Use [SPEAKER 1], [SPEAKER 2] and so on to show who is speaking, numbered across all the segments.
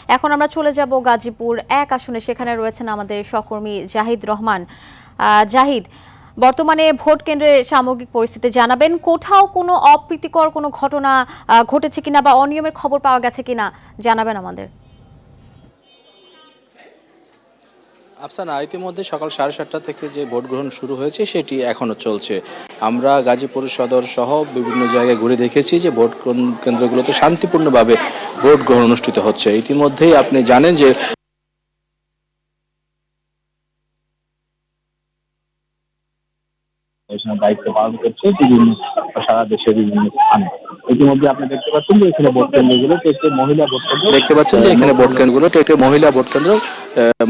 [SPEAKER 1] এখন আমরা চলে যাব গাজীপুর 1 আসনে, সেখানে রয়েছেন আমাদের সহকর্মী জাহিদ রহমান। জাহিদ, বর্তমানে ভোট কেন্দ্রের সামগ্রিক পরিস্থিতি জানাবেন। কোথাও কোনো অপ্রীতিকর কোনো ঘটনা ঘটেছে কিনা বা অনিয়মের খবর পাওয়া গেছে কিনা জানাবেন আমাদের।
[SPEAKER 2] আফসানা, ইতিমধ্যে সকাল 7:30 থেকে যে ভোট গ্রহণ শুরু হয়েছে সেটি এখনো চলছে। আমরা গাজীপুর সদর সহ বিভিন্ন জায়গায় ঘুরে দেখেছি যে ভোট কেন্দ্রগুলোতে শান্তিপূর্ণভাবে ভোট গ্রহণ অনুষ্ঠিত হচ্ছে। ইতিমধ্যেই আপনি জানেন যে দায়িত্ব পালন করছে বিভিন্ন সারা দেশের বিভিন্ন স্থানে। ইতিমধ্যে আপনি দেখতে পাচ্ছেন যে এখানে ভোট কেন্দ্রগুলোতে একটি মহিলা ভোট কেন্দ্র দেখতে পাচ্ছেন যে এখানে ভোট কেন্দ্রগুলোতে একটি মহিলা ভোট কেন্দ্র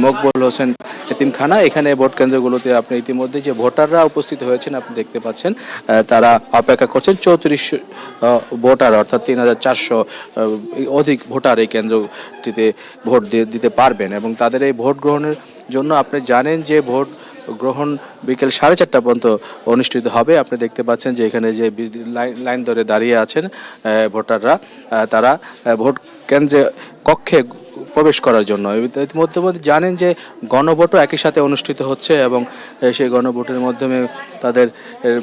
[SPEAKER 2] মকবুল হোসেন এতিমখানা। এখানে ভোট কেন্দ্রগুলোতে আপনি ইতিমধ্যে যে ভোটাররা উপস্থিত হয়েছেন আপনি দেখতে পাচ্ছেন, তারা অপেক্ষা করছেন। 34 ভোটার অর্থাৎ 3400 অধিক ভোটার এই কেন্দ্রটিতে ভোট দিতে পারবেন এবং তাদের এই ভোট গ্রহণের জন্য আপনি জানেন যে ভোট গ্রহণ বিকেল 4:30 পর্যন্ত অনুষ্ঠিত হবে। আপনি দেখতে পাচ্ছেন যে এখানে যে লাইন ধরে দাঁড়িয়ে আছেন ভোটাররা, তারা ভোট কেন্দ্রে কক্ষে প্রবেশ করার জন্য। ইতিমধ্যে জানেন যে গণভোটও একই সাথে অনুষ্ঠিত হচ্ছে এবং সেই গণভোটের মাধ্যমে তাদের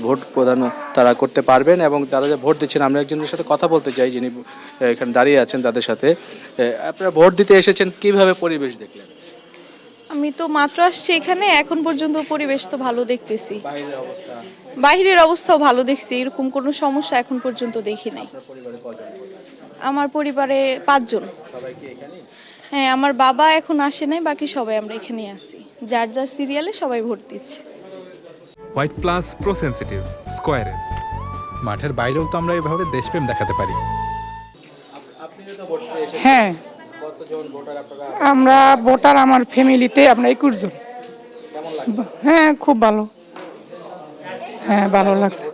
[SPEAKER 2] ভোট প্রদান তারা করতে পারবেন এবং তারা যে ভোট দিচ্ছেন, আমরা একজনের সাথে কথা বলতে চাই যিনি এখানে দাঁড়িয়ে আছেন তাদের সাথে। আপনারা ভোট দিতে এসেছেন, কিভাবে পরিবেশ দেখলেন?
[SPEAKER 3] আমি তো মাত্র আসছি এখানে, এখন পর্যন্ত পরিবেশ তো ভালো দেখতেছি। বাইরের অবস্থাও ভালো দেখছি, এরকম কোনো সমস্যা এখন পর্যন্ত দেখি নাই। আমার পরিবারে 5 জন। হ্যাঁ, আমার বাবা এখন আসে নাই, বাকি সবাই আমরা এখানেই আছি। যার যার সিরিয়ালে সবাই ভোট দিচ্ছে।
[SPEAKER 4] হোয়াইট প্লাস প্রো সেনসিটিভ স্কয়ারে
[SPEAKER 5] মাঠের বাইরেও তো আমরা এভাবে দেশপ্রেম দেখাতে পারি।
[SPEAKER 6] হ্যাঁ, আমরা ভোটার আমার ফ্যামিলিতে আমরা 21 জন। হ্যাঁ, খুব ভালো। হ্যাঁ, ভালো লাগছে।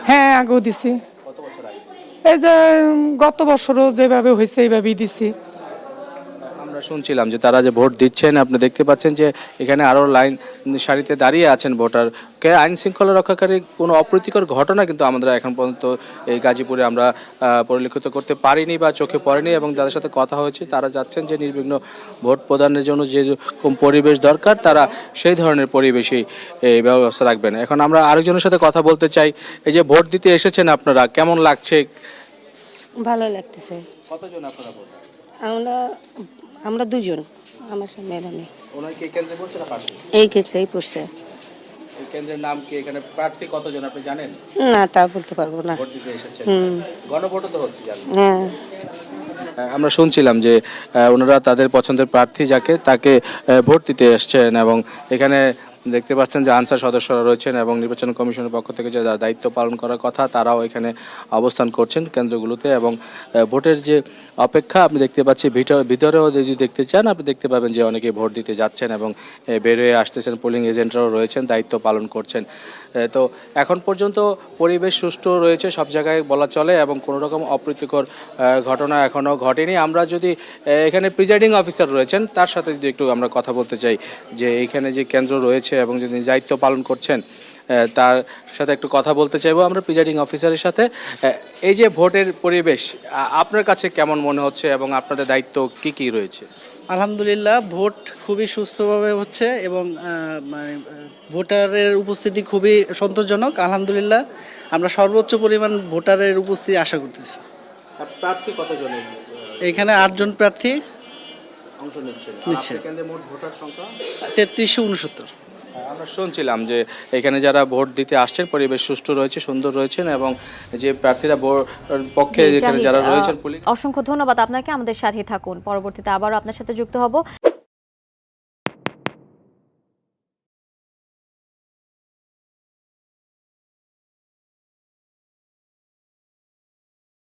[SPEAKER 6] হ্যাঁ, আগেও দিছি। এই যে গত বছরও যেভাবে হয়েছে এইভাবেই দিছি।
[SPEAKER 2] আমরা শুনছিলাম যে তারা যে ভোট দিচ্ছেন, আপনি দেখতে পাচ্ছেন যে এখানে আরো লাইন সারিতে দাঁড়িয়ে আছেন ভোটার। আইন শৃঙ্খলা রক্ষাকারী কোনো অপ্রীতিকর ঘটনা কিন্তু আমরা এখন পর্যন্ত এই গাজীপুরে আমরা পরিলক্ষিত করতে পারিনি বা চোখে পড়েনি এবং যাদের সাথে কথা হয়েছে তারা যাচ্ছেন যে নির্বিঘ্ন ভোট প্রদানের জন্য যেরকম পরিবেশ দরকার তারা সেই ধরনের পরিবেশেই এই ব্যবস্থা রাখবেন। এখন আমরা আরেকজনের সাথে কথা বলতে চাই। এই যে ভোট দিতে এসেছেন আপনারা, কেমন লাগছে?
[SPEAKER 7] ভালো লাগতেছে।
[SPEAKER 2] কতজন আপনারা ভোট?
[SPEAKER 7] আমরা 2 জন, আমার সামনে আমি।
[SPEAKER 2] ওনার কি কেন্দ্রে পড়ছে না পাশে?
[SPEAKER 7] এই ক্ষেত্রেই পড়ছে।
[SPEAKER 2] এই কেন্দ্রের নাম কি? এখানে প্রার্থী কতজন আপনি জানেন?
[SPEAKER 7] না, তা বলতে পারবো না।
[SPEAKER 2] ভোট দিতে এসেছেন, গণভোটও তো হচ্ছে জানেন।
[SPEAKER 7] হ্যাঁ,
[SPEAKER 2] আমরা শুনছিলাম যে ওনারা তাদের পছন্দের প্রার্থী যাকে তাকে ভোট দিতে এসছেন এবং এখানে দেখতে পাচ্ছেন যে আনসার সদস্যরা রয়েছেন এবং নির্বাচন কমিশনের পক্ষ থেকে যে দায়িত্ব পালন করার কথা তারাও এখানে অবস্থান করছেন কেন্দ্রগুলোতে এবং ভোটের যে অপেক্ষা আপনি দেখতে পাচ্ছি। ভিতরেও যদি দেখতে চান আপনি দেখতে পাবেন যে অনেকে ভোট দিতে যাচ্ছেন এবং বের হয়ে আসতেছেন। পোলিং এজেন্টরাও রয়েছেন, দায়িত্ব পালন করছেন। তো এখন পর্যন্ত পরিবেশ সুষ্ঠু রয়েছে সব জায়গায় বলা চলে এবং কোনো রকম অপ্রীতিকর ঘটনা এখনও ঘটেনি। আমরা যদি এখানে প্রিজাইডিং অফিসার রয়েছেন তার সাথে যদি একটু আমরা কথা বলতে চাই যে এইখানে যে কেন্দ্র রয়েছে এবং যিনি দায়িত্ব পালন করছেন তার সাথে একটু কথা বলতে চাইবো আমরা প্রিজাইডিং অফিসারের সাথে। এই যে ভোটের পরিবেশ আপনার কাছে কেমন মনে হচ্ছে এবং আপনাদের দায়িত্ব কি কি রয়েছে?
[SPEAKER 8] আলহামদুলিল্লাহ, ভোট খুবই সুস্থভাবে হচ্ছে এবং মানে ভোটারের উপস্থিতি খুবই সন্তোষজনক। আলহামদুলিল্লাহ, আমরা সর্বোচ্চ পরিমাণ ভোটারের উপস্থিতি আশা করতেছি।
[SPEAKER 2] প্রার্থী কতজনের?
[SPEAKER 8] এখানে 8 জন প্রার্থী
[SPEAKER 2] অংশ নিচ্ছে। মোট ভোটার সংখ্যা
[SPEAKER 8] 3369।
[SPEAKER 2] আমরা শুনছিলাম যে এখানে যারা ভোট দিতে আসছেন পরিবেশ সুষ্ঠু রয়েছে, সুন্দর রয়েছেন এবং যে প্রার্থীরা পক্ষে এখানে যারা রয়েছেন।
[SPEAKER 1] অসংখ্য ধন্যবাদ আপনাকে, আমাদের সাথে থাকুন। পরবর্তীতে আবারও আপনার সাথে যুক্ত হব।